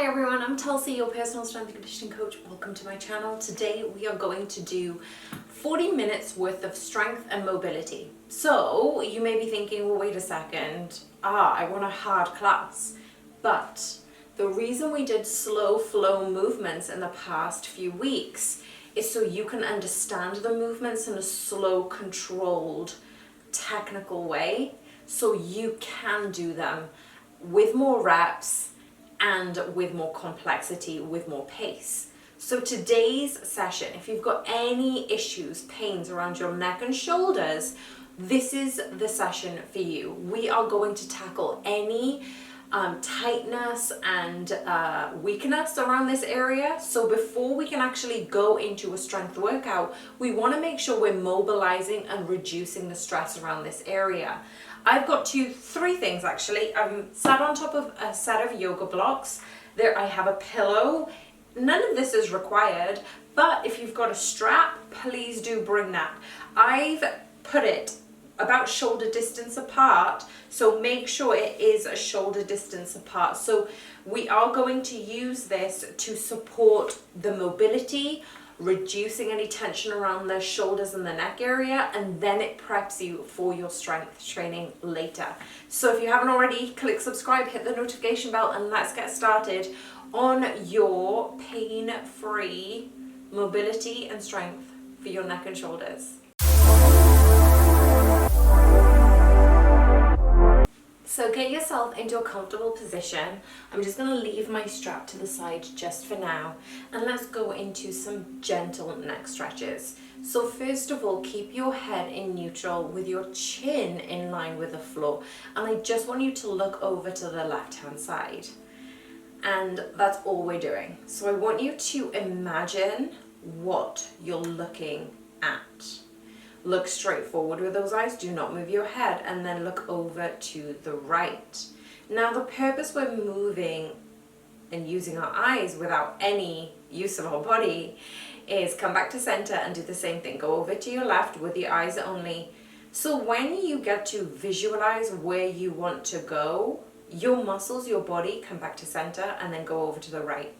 Hi everyone, I'm Tulsi, your personal strength and conditioning coach. Welcome to my channel. Today we are going to do 40 minutes worth of strength and mobility. So you may be thinking, well, wait a second, I want a hard class. But the reason we did slow flow movements in the past few weeks is so you can understand the movements in a slow, controlled, technical way, so you can do them with more reps and with more complexity, with more pace. So today's session, if you've got any issues, pains around your neck and shoulders, this is the session for you. We are going to tackle any tightness and weakness around this area. So before we can actually go into a strength workout, we want to make sure we're mobilizing and reducing the stress around this area. I've got three things actually. I'm sat on top of a set of yoga blocks. There I have a pillow. None of this is required, but if you've got a strap, please do bring that. I've put it about shoulder distance apart, so make sure it is a shoulder distance apart. So we are going to use this to support the mobility, reducing any tension around the shoulders and the neck area, and then it preps you for your strength training later. So if you haven't already, click subscribe, hit the notification bell, and let's get started on your pain-free mobility and strength for your neck and shoulders. So get yourself into a comfortable position. I'm just going to leave my strap to the side just for now, and let's go into some gentle neck stretches. So first of all, keep your head in neutral with your chin in line with the floor, and I just want you to look over to the left hand side, and that's all we're doing. So I want you to imagine what you're looking at. Look straight forward with those eyes, do not move your head, and then look over to the right. Now the purpose we're moving and using our eyes without any use of our body is come back to center and do the same thing. Go over to your left with your eyes only. So when you get to visualize where you want to go, your muscles, your body come back to center and then go over to the right.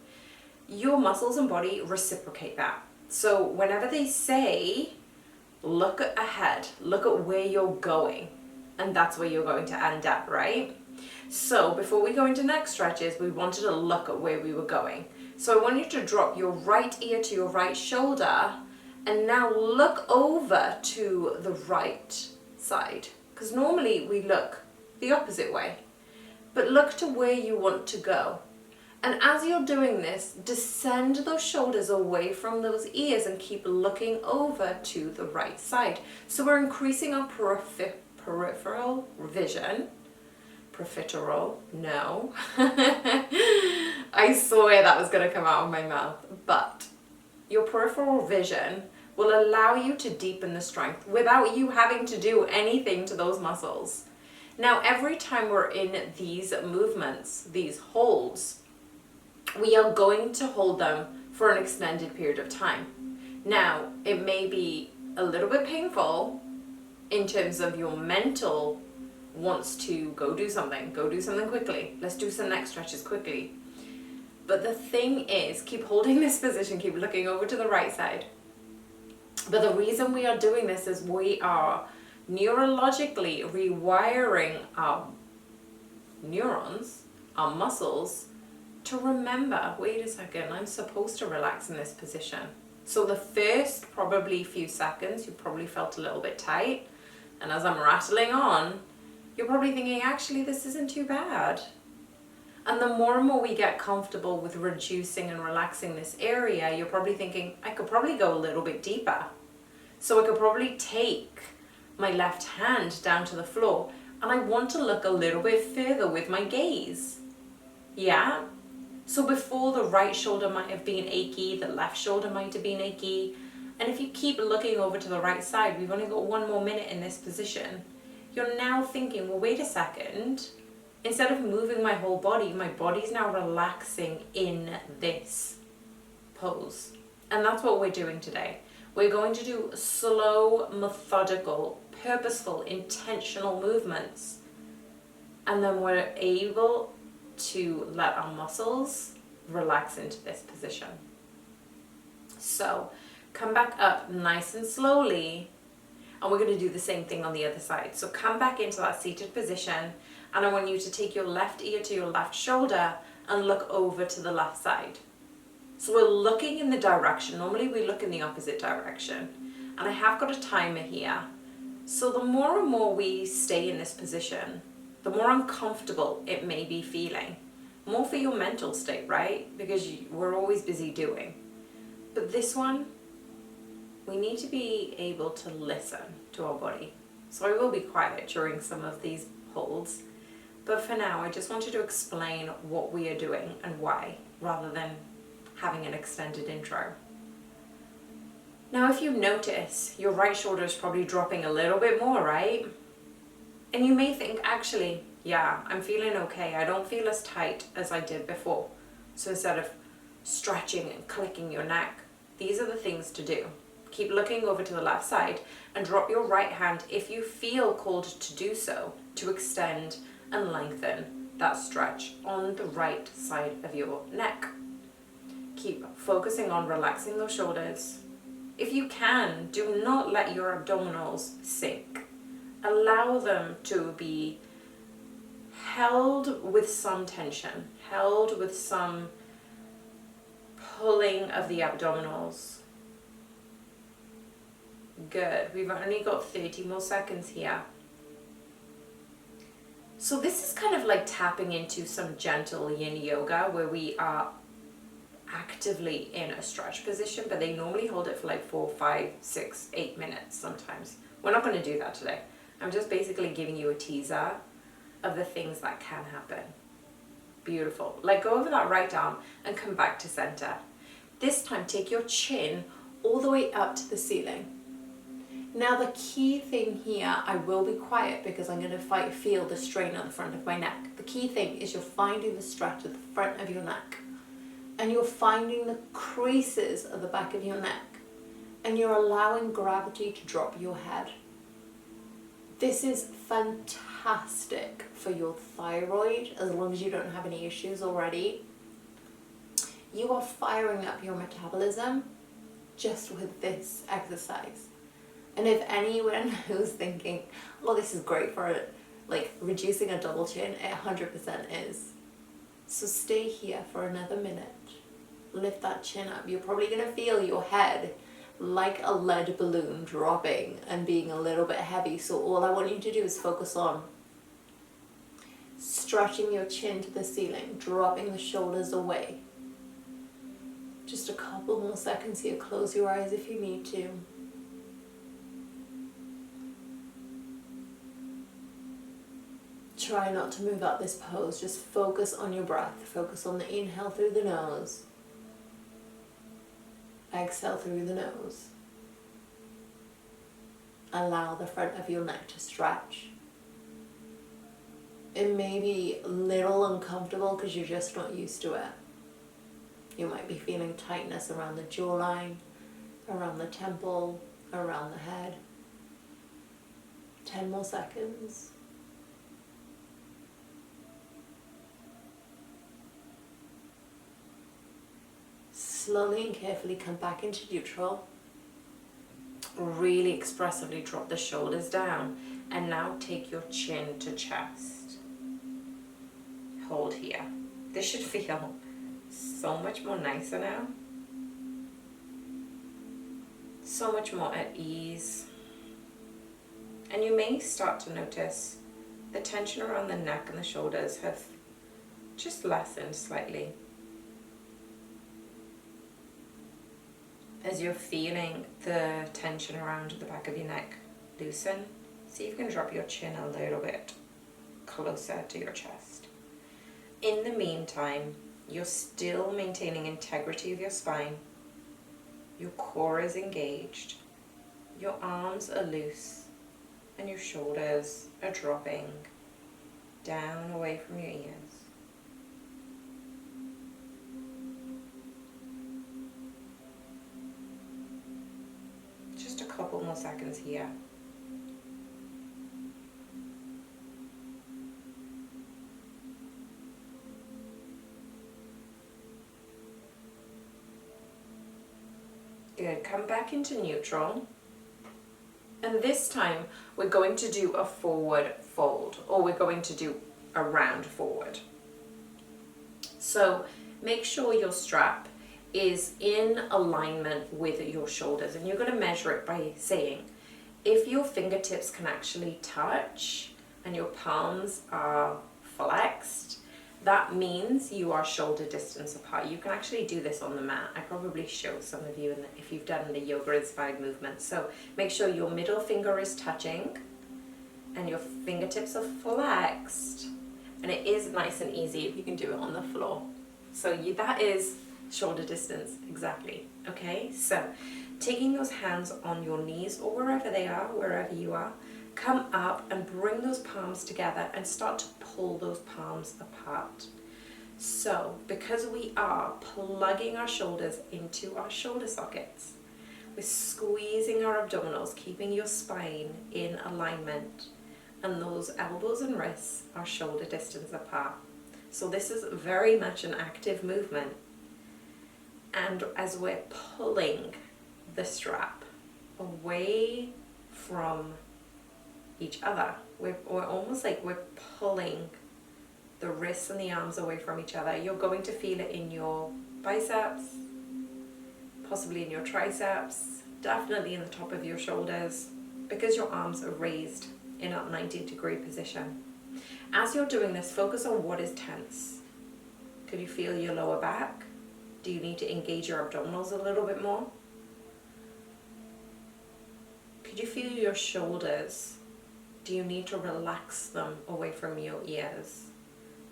Your muscles and body reciprocate that. So whenever they say, look ahead, look at where you're going, and that's where you're going to end up, right? So before we go into neck stretches, we wanted to look at where we were going. So I want you to drop your right ear to your right shoulder, and now look over to the right side, because normally we look the opposite way, but look to where you want to go. And as you're doing this, descend those shoulders away from those ears and keep looking over to the right side. So we're increasing our peripheral vision. Peripheral, no. I swear that was going to come out of my mouth. But your peripheral vision will allow you to deepen the strength without you having to do anything to those muscles. Now, every time we're in these movements, these holds, we are going to hold them for an extended period of time. Now, it may be a little bit painful in terms of your mental wants to go do something quickly. Let's do some neck stretches quickly. But the thing is, keep holding this position, keep looking over to the right side. But the reason we are doing this is we are neurologically rewiring our neurons, our muscles, to remember, wait a second, I'm supposed to relax in this position. So the first probably few seconds, you probably felt a little bit tight. And as I'm rattling on, you're probably thinking, actually, this isn't too bad. And the more and more we get comfortable with reducing and relaxing this area, you're probably thinking, I could probably go a little bit deeper. So I could probably take my left hand down to the floor, and I want to look a little bit further with my gaze. Yeah? So before, the right shoulder might have been achy, the left shoulder might have been achy. And if you keep looking over to the right side, we've only got 1 more minute in this position. You're now thinking, well, wait a second. Instead of moving my whole body, my body's now relaxing in this pose. And that's what we're doing today. We're going to do slow, methodical, purposeful, intentional movements. And then we're able to let our muscles relax into this position. So come back up nice and slowly, and we're going to do the same thing on the other side. So come back into that seated position, and I want you to take your left ear to your left shoulder and look over to the left side. So we're looking in the direction. Normally we look in the opposite direction. And I have got a timer here. So the more and more we stay in this position, the more uncomfortable it may be feeling. More for your mental state, right? Because we're always busy doing. But this one, we need to be able to listen to our body. So I will be quiet during some of these holds. But for now, I just wanted to explain what we are doing and why, rather than having an extended intro. Now, if you notice, your right shoulder is probably dropping a little bit more, right? And you may think, actually, yeah, I'm feeling okay. I don't feel as tight as I did before. So instead of stretching and clicking your neck, these are the things to do. Keep looking over to the left side and drop your right hand if you feel called to do so, to extend and lengthen that stretch on the right side of your neck. Keep focusing on relaxing those shoulders. If you can, do not let your abdominals sink. Allow them to be held with some tension, held with some pulling of the abdominals. Good. We've only got 30 more seconds here. So this is kind of like tapping into some gentle yin yoga where we are actively in a stretch position, but they normally hold it for like 4, 5, 6, 8 minutes sometimes. We're not going to do that today. I'm just basically giving you a teaser of the things that can happen. Beautiful. Let go of that right arm and come back to center. This time, take your chin all the way up to the ceiling. Now the key thing here, I will be quiet because I'm going to feel the strain at the front of my neck. The key thing is you're finding the stretch at the front of your neck. And you're finding the creases at the back of your neck. And you're allowing gravity to drop your head. This is fantastic for your thyroid, as long as you don't have any issues already. You are firing up your metabolism just with this exercise. And if anyone who's thinking, oh, this is great for like reducing a double chin, it 100% is. So stay here for another minute. Lift that chin up. You're probably going to feel your head like a lead balloon dropping and being a little bit heavy. So all I want you to do is focus on stretching your chin to the ceiling, dropping the shoulders away. Just a couple more seconds here. Close your eyes if you need to. Try not to move out this pose. Just focus on your breath. Focus on the inhale through the nose. Exhale through the nose. Allow the front of your neck to stretch. It may be a little uncomfortable because you're just not used to it. You might be feeling tightness around the jawline, around the temple, around the head. 10 more seconds. Slowly and carefully come back into neutral. Really expressively drop the shoulders down. And now take your chin to chest. Hold here. This should feel so much more nicer now. So much more at ease. And you may start to notice the tension around the neck and the shoulders have just lessened slightly. As you're feeling the tension around the back of your neck loosen, see if you can drop your chin a little bit closer to your chest. In the meantime, you're still maintaining integrity of your spine. Your core is engaged. Your arms are loose and your shoulders are dropping down away from your ears. Just a couple more seconds here. Good. Come back into neutral. And this time we're going to do a forward fold, or we're going to do a round forward. So make sure your strap is in alignment with your shoulders, and you're going to measure it by saying, if your fingertips can actually touch and your palms are flexed, that means you are shoulder distance apart. You can actually do this on the mat. I probably show some of you if you've done the yoga inspired movement. So make sure your middle finger is touching and your fingertips are flexed. And it is nice and easy if you can do it on the floor. So that is shoulder distance, exactly. Okay, so taking those hands on your knees or wherever they are, wherever you are, come up and bring those palms together and start to pull those palms apart. So because we are plugging our shoulders into our shoulder sockets, we're squeezing our abdominals, keeping your spine in alignment, and those elbows and wrists are shoulder distance apart. So this is very much an active movement. And as we're pulling the strap away from each other, we're almost like we're pulling the wrists and the arms away from each other. You're going to feel it in your biceps, possibly in your triceps, definitely in the top of your shoulders, because your arms are raised in a 90-degree position. As you're doing this, focus on what is tense. Could you feel your lower back? Do you need to engage your abdominals a little bit more? Could you feel your shoulders? Do you need to relax them away from your ears?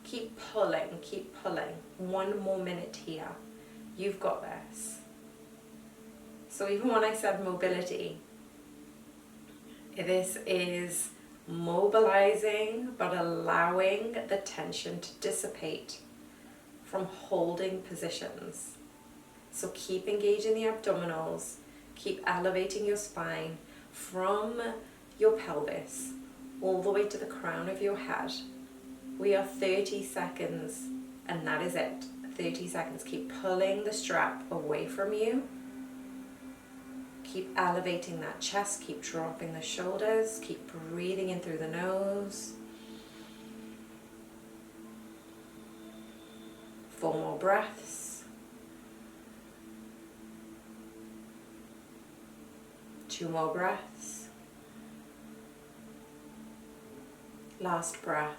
Keep pulling, keep pulling. 1 more minute here. You've got this. So even when I said mobility, this is mobilizing but allowing the tension to dissipate from holding positions. So keep engaging the abdominals, keep elevating your spine from your pelvis all the way to the crown of your head. We are 30 seconds, and that is it. 30 seconds. Keep pulling the strap away from you. Keep elevating that chest, keep dropping the shoulders, keep breathing in through the nose. 4 more breaths. 2 more breaths. Last breath.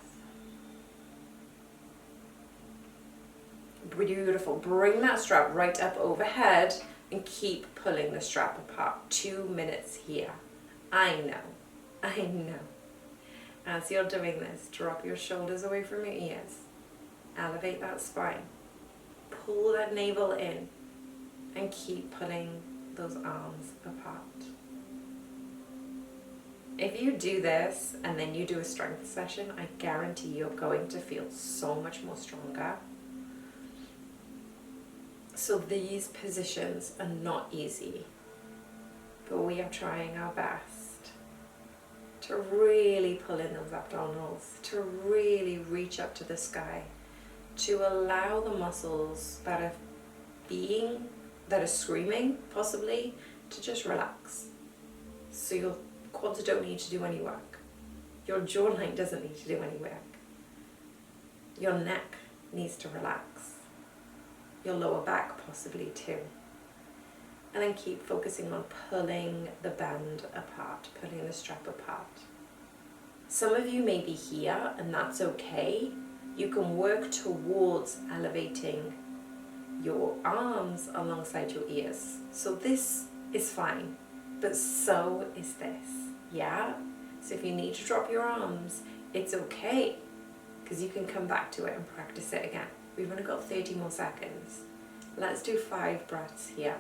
Beautiful. Bring that strap right up overhead and keep pulling the strap apart. 2 minutes here. I know. As you're doing this, drop your shoulders away from your ears. Elevate that spine. Pull that navel in and keep pulling those arms apart. If you do this and then you do a strength session, I guarantee you're going to feel so much more stronger. So these positions are not easy, but we are trying our best to really pull in those abdominals, to really reach up to the sky, to allow the muscles that are screaming, possibly, to just relax. So your quads don't need to do any work. Your jawline doesn't need to do any work. Your neck needs to relax. Your lower back possibly too. And then keep focusing on pulling the band apart, pulling the strap apart. Some of you may be here, and that's okay. You can work towards elevating your arms alongside your ears. So this is fine, but so is this, yeah? So if you need to drop your arms, it's okay, because you can come back to it and practice it again. We've only got 30 more seconds. Let's do 5 breaths here.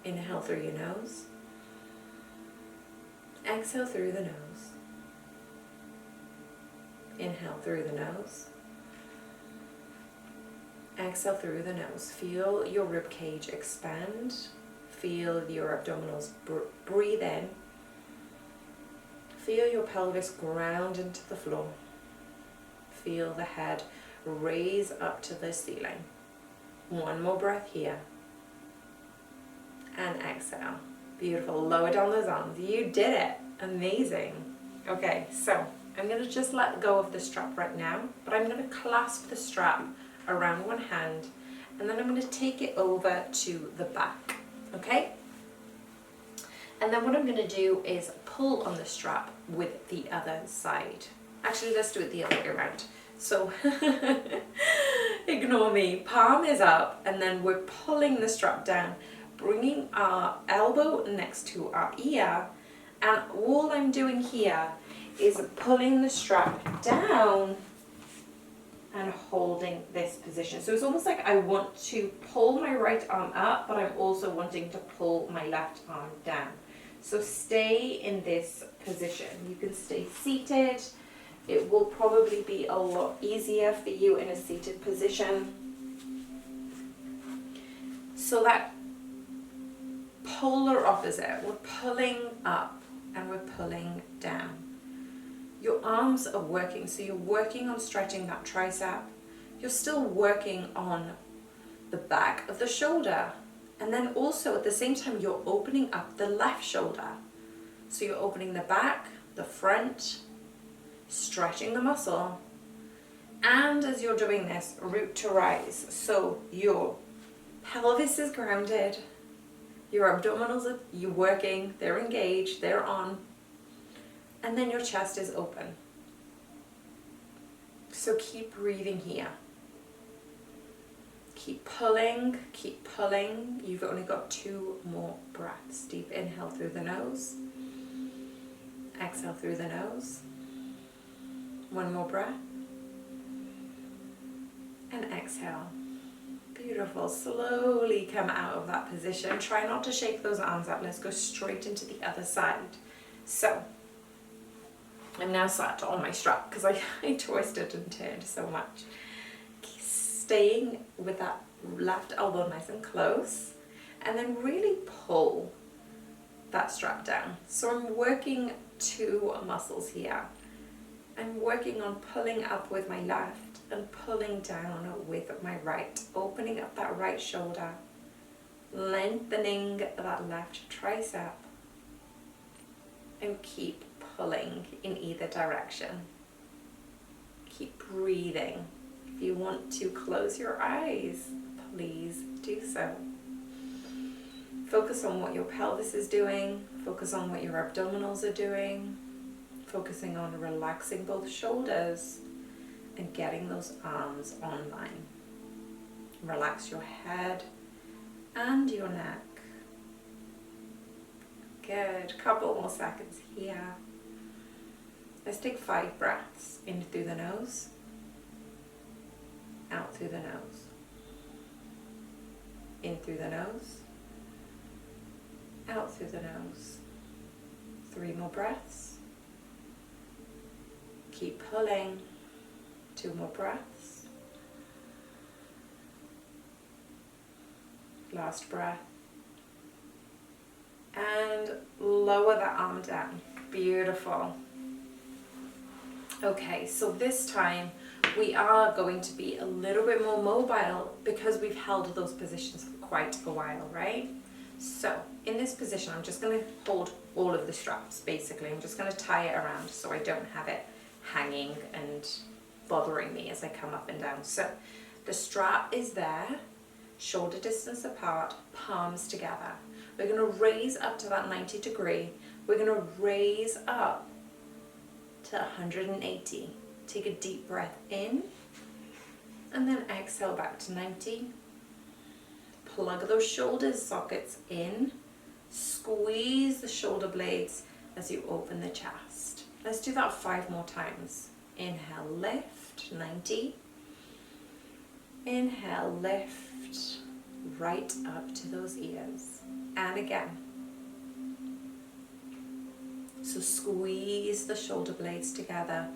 Inhale through your nose. Exhale through the nose. Inhale through the nose. Exhale through the nose. Feel your rib cage expand. Feel your abdominals breathe in. Feel your pelvis ground into the floor. Feel the head raise up to the ceiling. 1 more breath here. And exhale. Beautiful. Lower down those arms. You did it. Amazing. Okay, so I'm going to just let go of the strap right now, but I'm going to clasp the strap around one hand, and then I'm going to take it over to the back. Okay? And then what I'm going to do is pull on the strap with the other side. Actually, let's do it the other way around. So, ignore me. Palm is up, and then we're pulling the strap down, bringing our elbow next to our ear, and all I'm doing here is pulling the strap down and holding this position. So it's almost like I want to pull my right arm up, but I'm also wanting to pull my left arm down. So stay in this position. You can stay seated. It will probably be a lot easier for you in a seated position. So that polar opposite, we're pulling up and we're pulling down. Your arms are working, so you're working on stretching that tricep. You're still working on the back of the shoulder. And then also at the same time, you're opening up the left shoulder. So you're opening the back, the front, stretching the muscle. And as you're doing this, root to rise. So your pelvis is grounded, your abdominals are working, they're engaged, they're on. And then your chest is open. So keep breathing here. Keep pulling, keep pulling. You've only got 2 more breaths. Deep inhale through the nose. Exhale through the nose. 1 more breath. And exhale. Beautiful. Slowly come out of that position. Try not to shake those arms out. Let's go straight into the other side. So, I'm now sat on my strap because I twisted and turned so much. Staying with that left elbow nice and close, and then really pull that strap down. So I'm working 2 muscles here. I'm working on pulling up with my left and pulling down with my right, opening up that right shoulder, lengthening that left tricep, and keep pulling in either direction. Keep breathing. If you want to close your eyes, please do so. Focus on what your pelvis is doing. Focus on what your abdominals are doing. Focusing on relaxing both shoulders and getting those arms online. Relax your head and your neck. Good. Couple more seconds here. Let's take 5 breaths in through the nose, out through the nose, in through the nose, out through the nose. 3 more breaths. Keep pulling. 2 more breaths. Last breath. And lower the arm down. Beautiful. Okay, so this time we are going to be a little bit more mobile because we've held those positions for quite a while, right? So in this position, I'm just going to hold all of the straps, basically. I'm just going to tie it around so I don't have it hanging and bothering me as I come up and down. So the strap is there, shoulder distance apart, palms together. We're going to raise up to that 90 degree. We're going to raise up to 180. Take a deep breath in and then exhale back to 90. Plug those shoulder sockets in. Squeeze the shoulder blades as you open the chest. Let's do that 5 more times. Inhale, lift, 90. Inhale, lift, right up to those ears. And again. So squeeze the shoulder blades together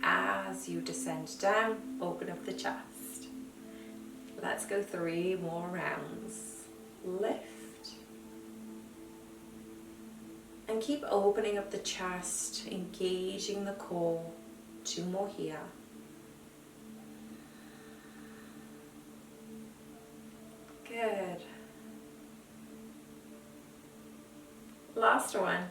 as you descend down, open up the chest. Let's go 3 more rounds. Lift. And keep opening up the chest, engaging the core. 2 more here. Good. Last one.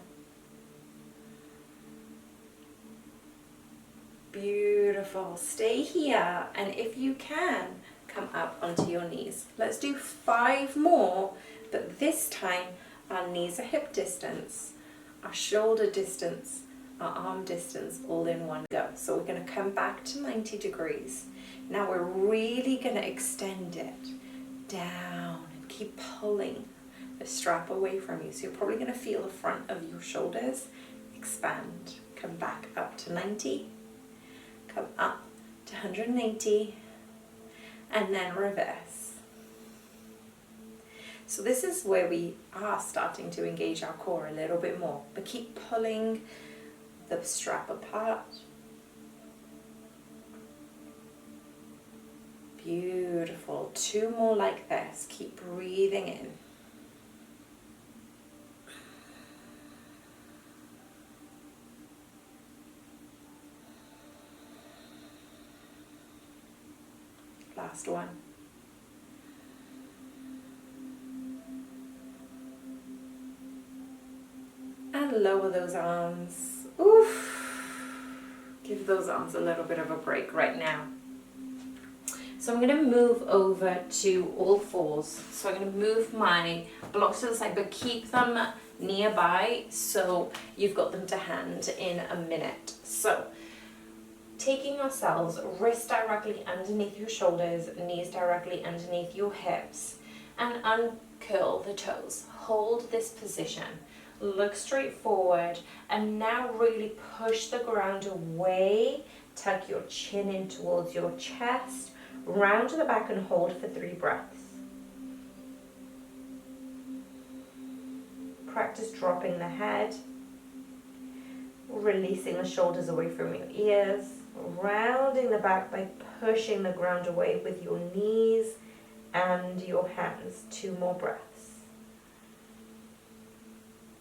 Beautiful. Stay here, and if you can, come up onto your knees. Let's do 5 more, but this time our knees are hip distance, our shoulder distance, our arm distance, all in one go. So we're going to come back to 90 degrees. Now we're really going to extend it down and keep pulling the strap away from you. So you're probably going to feel the front of your shoulders expand. Come back up to 90, come up to 180, and then reverse. So this is where we are starting to engage our core a little bit more, but keep pulling the strap apart. Beautiful. 2 more like this. Keep breathing in. Last one. And lower those arms. Oof. Give those arms a little bit of a break right now. So I'm going to move over to all fours. So I'm going to move my blocks to the side, but keep them nearby so you've got them to hand in a minute. So taking ourselves, wrists directly underneath your shoulders, knees directly underneath your hips, and uncurl the toes. Hold this position. Look straight forward, and now really push the ground away. Tuck your chin in towards your chest. Round to the back and hold for 3 breaths. Practice dropping the head, releasing the shoulders away from your ears, rounding the back by pushing the ground away with your knees and your hands. 2 more breaths.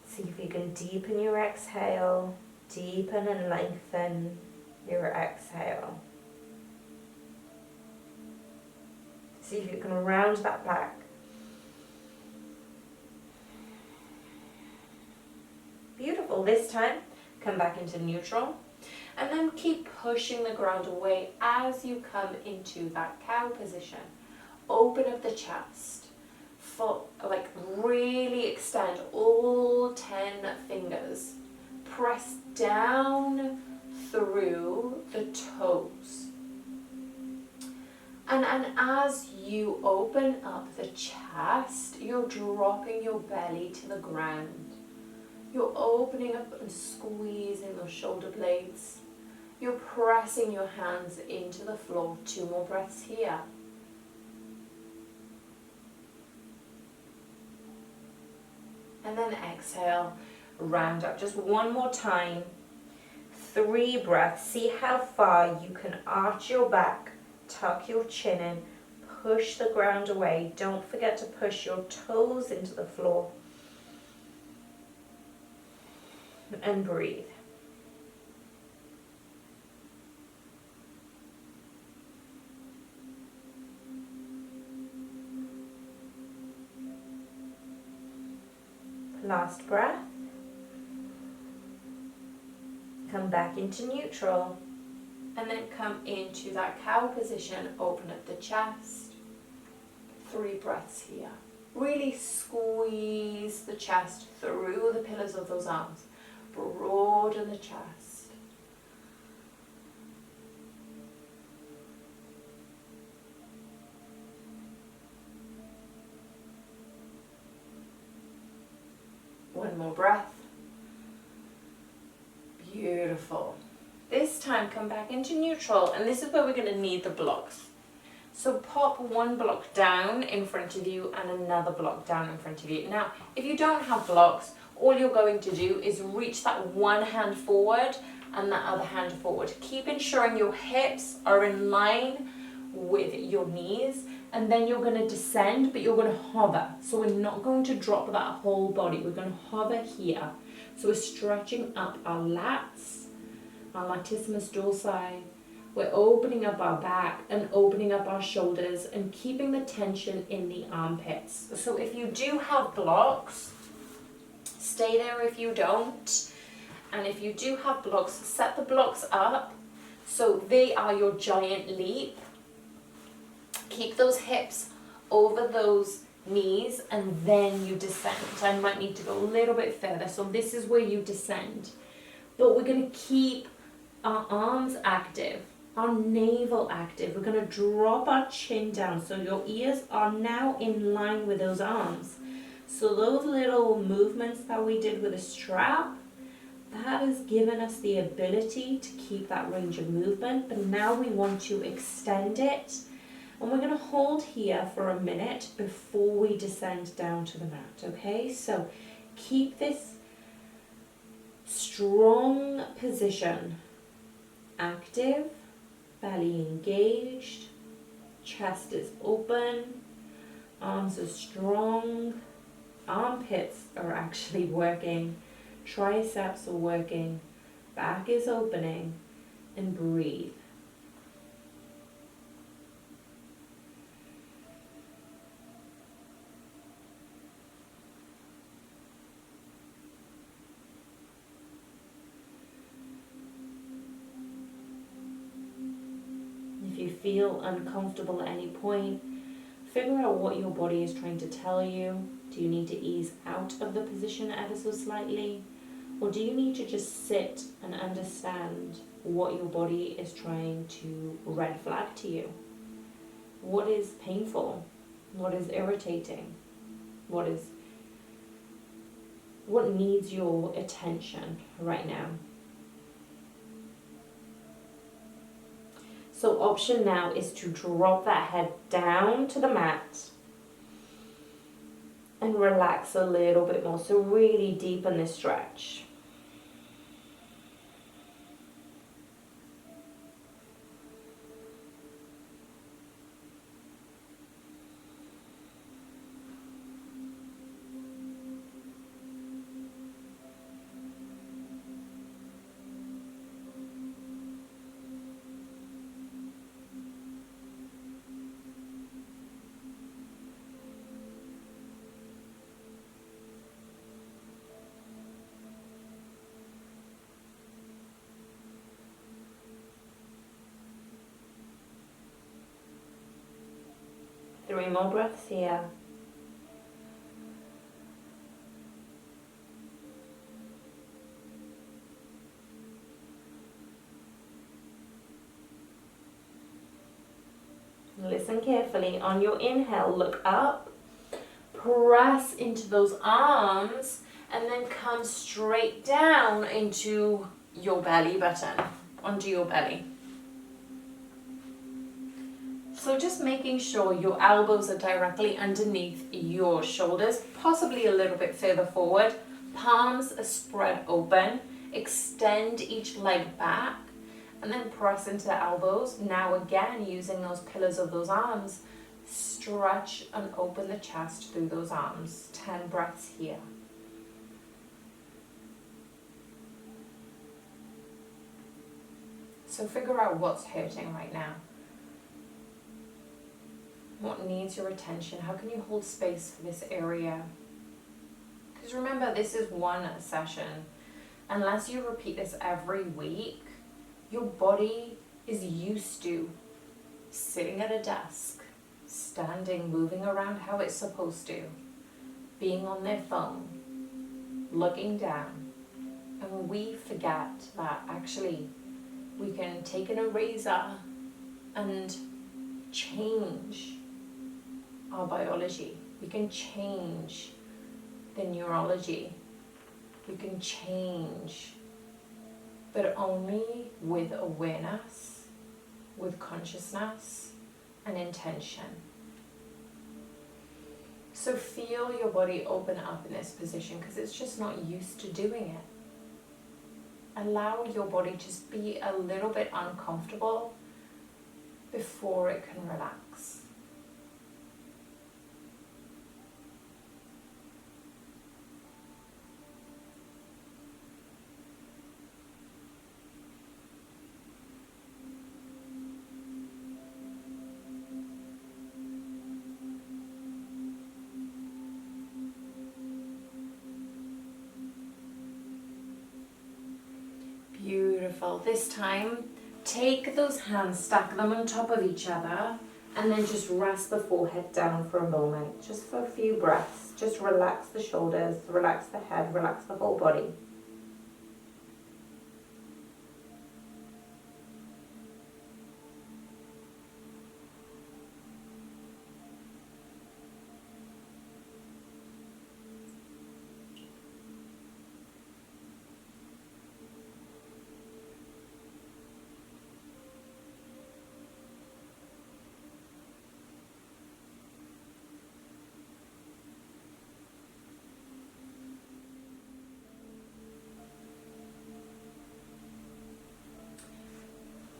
See if you can deepen your exhale, deepen and lengthen your exhale. See if you can round that back. Beautiful. This time, come back into neutral. And then keep pushing the ground away as you come into that cow position. Open up the chest. Like really extend all 10 fingers. Press down through the toes. And as you open up the chest, you're dropping your belly to the ground. You're opening up and squeezing those shoulder blades. You're pressing your hands into the floor. 2 more breaths here. And then exhale, round up. Just 1 more time. 3 breaths. See how far you can arch your back. Tuck your chin in, push the ground away. Don't forget to push your toes into the floor. And breathe. Last breath. Come back into neutral. And then come into that cow position, open up the chest. 3 breaths here. Really squeeze the chest through the pillars of those arms. Broaden the chest. One more breath. Beautiful. This time come back into neutral, and this is where we're going to need the blocks. So pop 1 block down in front of you and another block down in front of you. Now, if you don't have blocks, all you're going to do is reach that 1 hand forward and that other hand forward. Keep ensuring your hips are in line with your knees, and then you're going to descend, but you're going to hover. So we're not going to drop that whole body. We're going to hover here. So we're stretching up our lats, our latissimus dorsi. We're opening up our back and opening up our shoulders and keeping the tension in the armpits. So if you do have blocks, Stay there if you don't. And if you do have blocks, set the blocks up so they are your giant leap. Keep those hips over those knees and then you descend. I might need to go a little bit further. So this is where you descend. But we're going to keep our arms active, our navel active. We're going to drop our chin down so your ears are now in line with those arms. So those little movements that we did with a strap, that has given us the ability to keep that range of movement, but now we want to extend it. And we're going to hold here for a minute before we descend down to the mat, okay? So keep this strong position, active, belly engaged, chest is open, arms are strong, armpits are actually working, triceps are working, back is opening, and breathe. If you feel uncomfortable at any point, figure out what your body is trying to tell you. Do you need to ease out of the position ever so slightly? Or do you need to just sit and understand what your body is trying to red flag to you? What is painful? What is irritating? What needs your attention right now? So option now is to drop that head down to the mat and relax a little bit more. So really deepen this stretch. Three more breaths here. Listen carefully. On your inhale, look up, press into those arms, and then come straight down into your belly button, onto your belly. So just making sure your elbows are directly underneath your shoulders, possibly a little bit further forward. Palms are spread open. Extend each leg back and then press into the elbows. Now again, using those pillars of those arms, stretch and open the chest through those arms. 10 breaths here. So figure out what's hurting right now. What needs your attention? How can you hold space for this area? Because remember, this is one session. Unless you repeat this every week, your body is used to sitting at a desk, standing, moving around how it's supposed to, being on their phone, looking down. And we forget that actually we can take an eraser and change our biology. We can change the neurology. We can change, but only with awareness, with consciousness and intention. So feel your body open up in this position because it's just not used to doing it. Allow your body to just be a little bit uncomfortable before it can relax. Beautiful. This time, take those hands, stack them on top of each other, and then just rest the forehead down for a moment, just for a few breaths. Just relax the shoulders, relax the head, relax the whole body.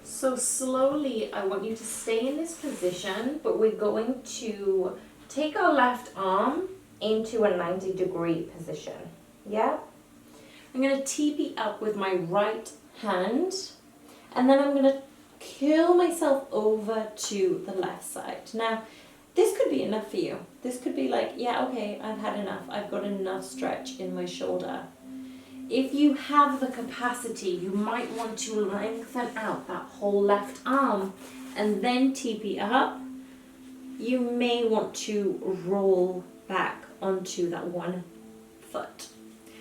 So slowly, I want you to stay in this position, but we're going to take our left arm into a 90-degree position. Yeah? I'm going to TP up with my right hand, and then I'm going to curl myself over to the left side. Now, this could be enough for you. This could be like, yeah, okay, I've had enough. I've got enough stretch in my shoulder. If you have the capacity, you might want to lengthen out that whole left arm and then TP up. You may want to roll back onto that one foot.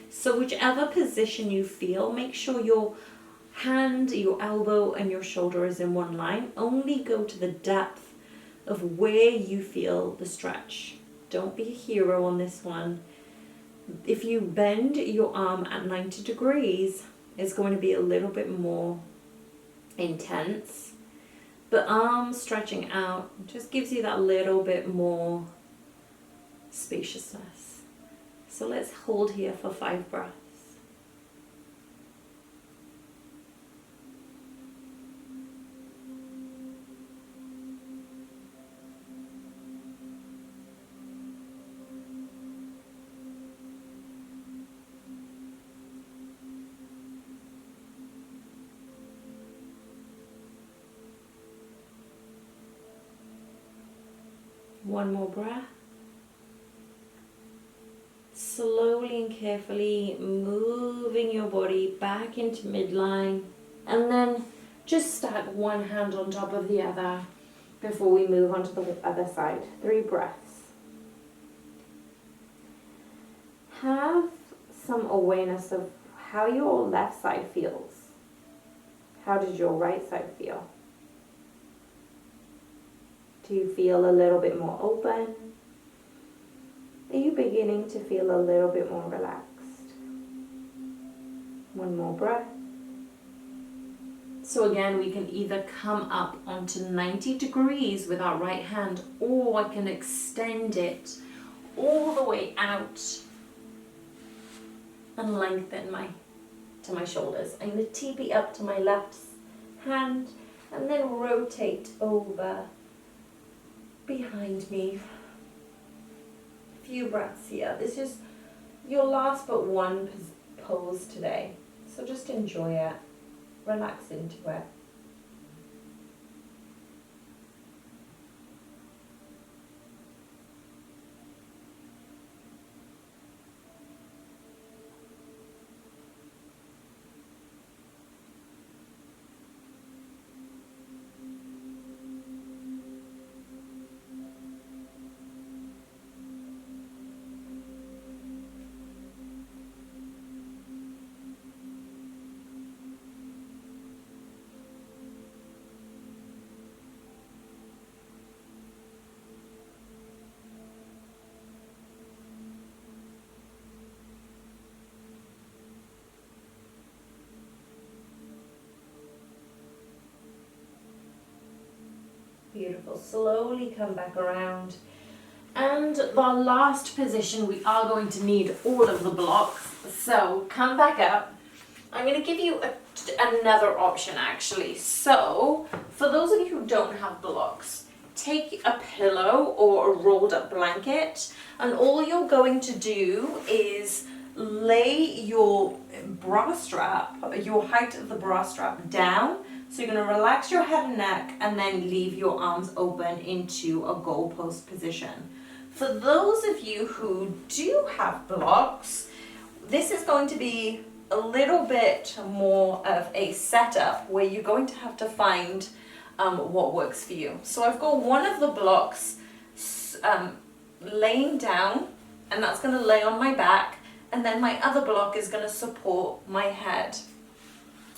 So whichever position you feel, make sure your hand, your elbow and your shoulder is in one line. Only go to the depth of where you feel the stretch. Don't be a hero on this one. If you bend your arm at 90 degrees, it's going to be a little bit more intense. But arm stretching out just gives you that little bit more spaciousness. So let's hold here for 5 breaths. One more breath. Slowly and carefully moving your body back into midline, and then just stack one hand on top of the other before we move on to the other side. 3 breaths. Have some awareness of how your left side feels. How does your right side feel? Do you feel a little bit more open? Are you beginning to feel a little bit more relaxed? One more breath. So again, we can either come up onto 90 degrees with our right hand, or I can extend it all the way out and lengthen to my shoulders. I'm going to TP up to my left hand and then rotate over behind me. A few breaths here. This is your last but one pose today, so just enjoy it, relax into it. Beautiful. Slowly come back around. And the last position, we are going to need all of the blocks. So come back up. I'm going to give you another option actually. So for those of you who don't have blocks, take a pillow or a rolled up blanket, and all you're going to do is lay your bra strap, your height of the bra strap down. So you're going to relax your head and neck and then leave your arms open into a goalpost position. For those of you who do have blocks, this is going to be a little bit more of a setup where you're going to have to find what works for you. So I've got one of the blocks laying down, and that's going to lay on my back, and then my other block is going to support my head.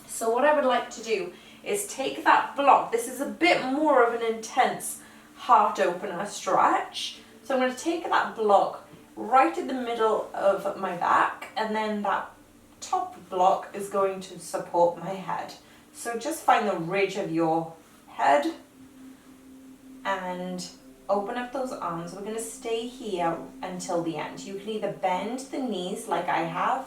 So what I would like to do is take that block. This is a bit more of an intense heart opener stretch. So I'm going to take that block right in the middle of my back, and then that top block is going to support my head. So just find the ridge of your head and open up those arms. We're going to stay here until the end. You can either bend the knees like I have,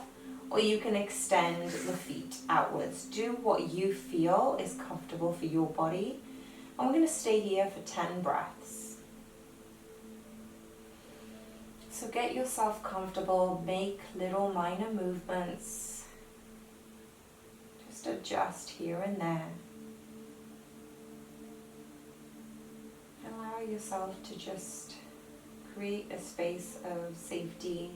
or you can extend the feet outwards. Do what you feel is comfortable for your body. And we're going to stay here for 10 breaths. So get yourself comfortable, make little minor movements. Just adjust here and there. Allow yourself to just create a space of safety.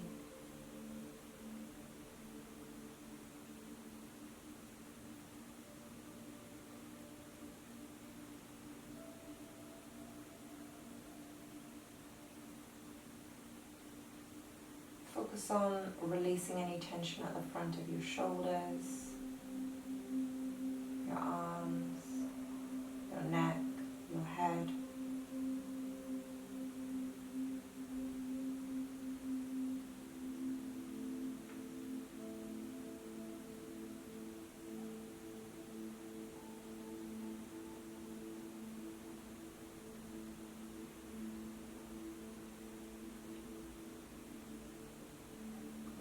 Focus on releasing any tension at the front of your shoulders, your arms, your neck, your head.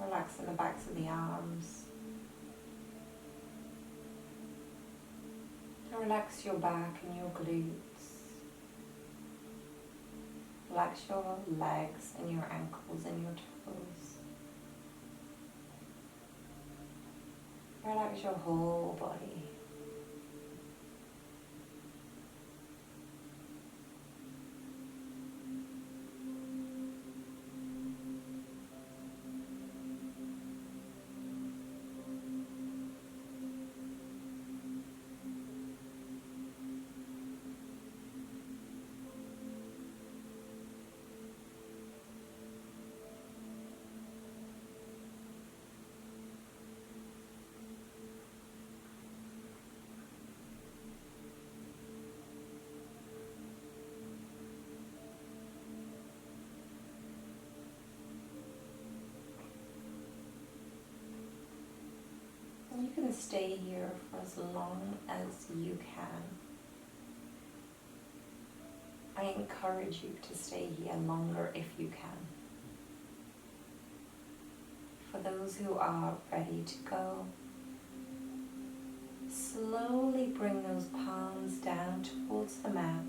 Relaxing the backs of the arms. And relax your back and your glutes. Relax your legs and your ankles and your toes. Relax your whole body. You can stay here for as long as you can. I encourage you to stay here longer if you can. For those who are ready to go, slowly bring those palms down towards the mat.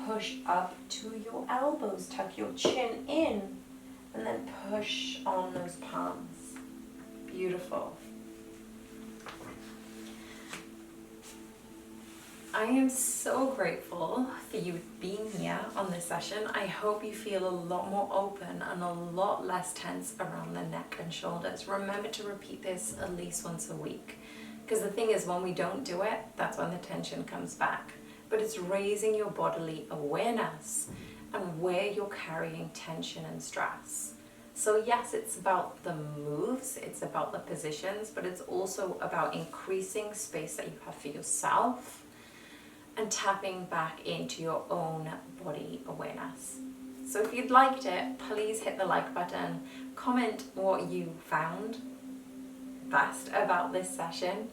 Push up to your elbows, tuck your chin in, and then push on those palms. Beautiful. I am so grateful for you being here on this session. I hope you feel a lot more open and a lot less tense around the neck and shoulders. Remember to repeat this at least once a week, because the thing is, when we don't do it, that's when the tension comes back. But it's raising your bodily awareness and where you're carrying tension and stress. So yes, it's about the moves, it's about the positions, but it's also about increasing space that you have for yourself and tapping back into your own body awareness. So if you'd liked it, please hit the like button, comment what you found best about this session,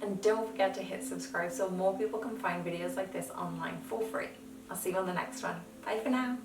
and don't forget to hit subscribe so more people can find videos like this online for free. I'll see you on the next one. Bye for now.